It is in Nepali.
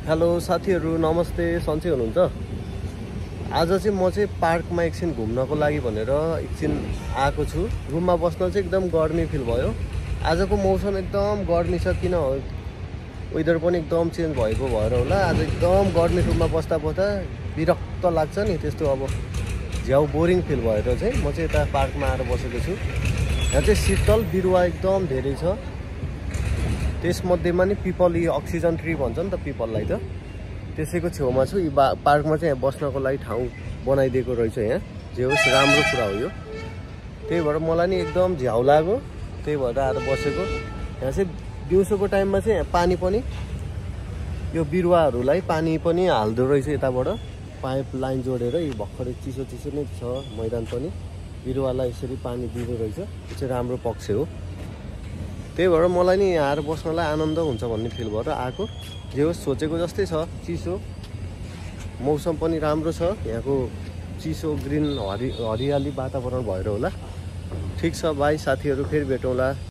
हेलो साथीहरू, नमस्ते। सन्चै हुनुहुन्छ? आज चाहिँ म चाहिँ पार्कमा एकछिन घुम्नको लागि भनेर एकछिन आएको छु। रुममा बस्न चाहिँ एकदम गर्मी फिल भयो। आजको मौसम एकदम गर्मी छ, किन हो वेदर पनि एकदम चेन्ज भएको भएर होला। आज एकदम गर्मी, रुममा बस्दा बस्दा विरक्त लाग्छ नि, त्यस्तो अब झ्याउ बोरिङ फिल भएर चाहिँ म चाहिँ यता पार्कमा आएर बसेको छु। यहाँ चाहिँ शीतल बिरुवा एकदम धेरै छ। त्यसमध्येमा नि पिपल, यो अक्सिजन ट्री भन्छ नि त पिपललाई, त त्यसैको छेउमा छु। यो पार्कमा चाहिँ बस्नको लागि ठाउँ बनाइदिएको रहेछ। यहाँ जे होस् राम्रो कुरा हो यो। त्यही भएर मलाई नि एकदम झ्याउ लाग्यो, त्यही भएर आएर बसेको। यहाँ चाहिँ दिउँसोको टाइममा चाहिँ यहाँ पानी पनि, यो बिरुवाहरूलाई पानी पनि हाल्दो रहेछ यताबाट पाइप लाइन जोडेर। यो भर्खरै चिसो चिसो नै छ मैदान पनि, बिरुवालाई यसरी पानी दिँदो रहेछ। यो चाहिँ राम्रो पक्ष हो। त्यही भएर मलाई नि यहाँ आएर बस्नलाई आनन्द हुन्छ भन्ने फिल भएर आएको। जे होस् सोचेको जस्तै छ, चिसो मौसम पनि राम्रो छ। यहाँको चिसो ग्रिन हरियाली वातावरण भएर होला। ठिक छ, बाई साथीहरू, फेरि भेटौँला।